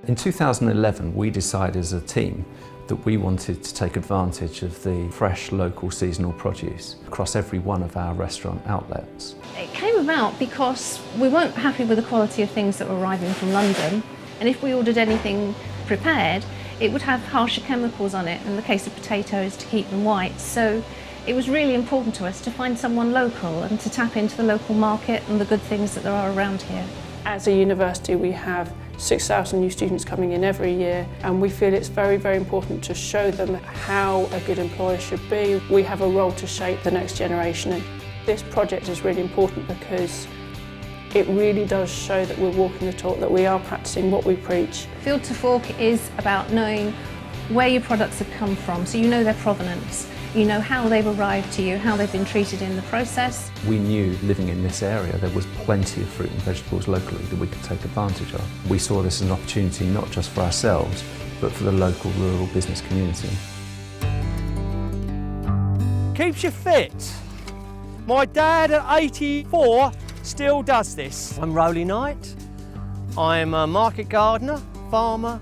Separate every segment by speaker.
Speaker 1: In 2011, we decided as a team that we wanted to take advantage of the fresh local seasonal produce across every one of our restaurant outlets.
Speaker 2: It came about because we weren't happy with the quality of things that were arriving from London, and if we ordered anything prepared, it would have harsher chemicals on it, in the case of potatoes, to keep them white. So it was really important to us to find someone local and to tap into the local market and the good things that there are around here.
Speaker 3: As a university, we have 6,000 new students coming in every year, and we feel it's very, very important to show them how a good employer should be. We have a role to shape the next generation, and this project is really important because it really does show that we're walking the talk, that we are practicing what we preach.
Speaker 2: Field to Fork is about knowing where your products have come from, so you know their provenance. You know how they've arrived to you, how they've been treated in the process.
Speaker 1: We knew living in this area there was plenty of fruit and vegetables locally that we could take advantage of. We saw this as an opportunity not just for ourselves, but for the local rural business community.
Speaker 4: Keeps you fit. My dad at 84 still does this. I'm Rowley Knight. I'm a market gardener, farmer,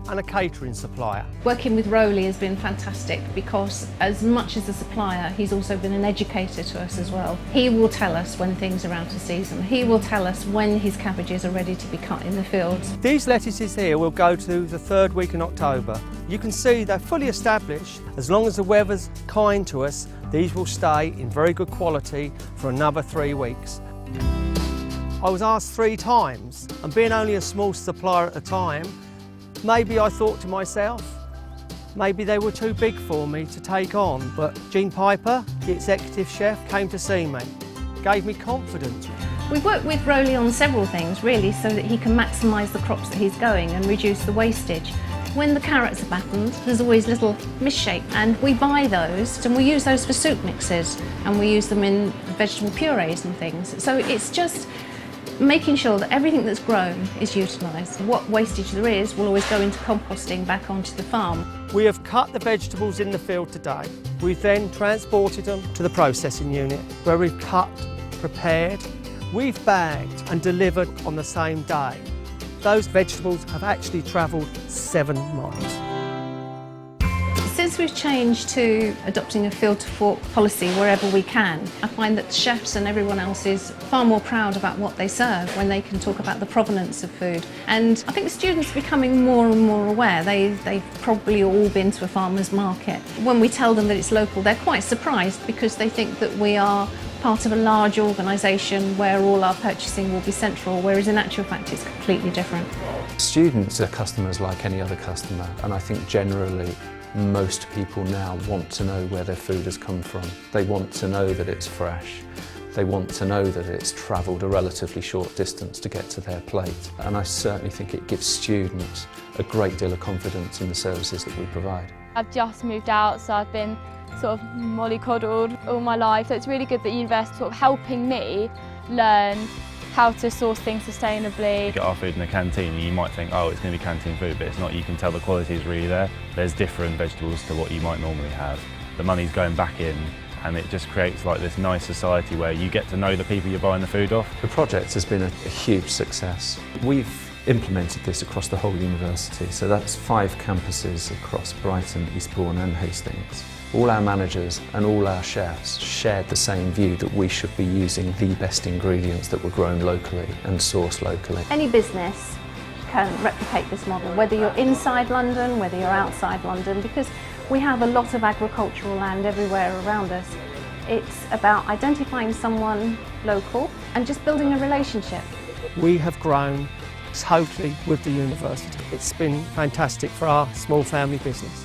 Speaker 4: and a catering supplier.
Speaker 2: Working with Rowley has been fantastic because as much as a supplier, he's also been an educator to us as well. He will tell us when things are out of season. He will tell us when his cabbages are ready to be cut in the fields.
Speaker 4: These lettuces here will go to the third week in October. You can see they're fully established. As long as the weather's kind to us, these will stay in very good quality for another 3 weeks. I was asked 3 times, and being only a small supplier at the time, maybe I thought to myself, maybe they were too big for me to take on, but Jean Piper, the executive chef, came to see me, gave me confidence.
Speaker 2: We've worked with Rowley on several things really so that he can maximise the crops that he's going and reduce the wastage. When the carrots are battened, there's always little misshape, and we buy those and we use those for soup mixes and we use them in vegetable purees and things. So it's just making sure that everything that's grown is utilised. What wastage there is will always go into composting back onto the farm.
Speaker 4: We have cut the vegetables in the field today. We've then transported them to the processing unit where we've cut, prepared, we've bagged and delivered on the same day. Those vegetables have actually travelled 7 miles.
Speaker 2: Since we've changed to adopting a field to fork policy wherever we can, I find that chefs and everyone else is far more proud about what they serve when they can talk about the provenance of food. And I think the students are becoming more and more aware. They've probably all been to a farmer's market. When we tell them that it's local, they're quite surprised because they think that we are part of a large organisation where all our purchasing will be central, whereas in actual fact it's completely different.
Speaker 1: Students are customers like any other customer, and I think generally most people now want to know where their food has come from. They want to know that it's fresh. They want to know that it's travelled a relatively short distance to get to their plate. And I certainly think it gives students a great deal of confidence in the services that we provide.
Speaker 5: I've just moved out, so I've been sort of mollycoddled all my life. So it's really good that university sort of helping me learn how to source things sustainably.
Speaker 6: You get our food in the canteen and you might think, oh, it's going to be canteen food, but it's not. You can tell the quality is really there. There's different vegetables to what you might normally have. The money's going back in, and it just creates like this nice society where you get to know the people you're buying the food off.
Speaker 1: The project has been a huge success. We've implemented this across the whole university, so that's 5 campuses across Brighton, Eastbourne and Hastings. All our managers and all our chefs shared the same view that we should be using the best ingredients that were grown locally and sourced locally.
Speaker 2: Any business can replicate this model, whether you're inside London, whether you're outside London, because we have a lot of agricultural land everywhere around us. It's about identifying someone local and just building a relationship.
Speaker 4: We have grown totally with the university. It's been fantastic for our small family business.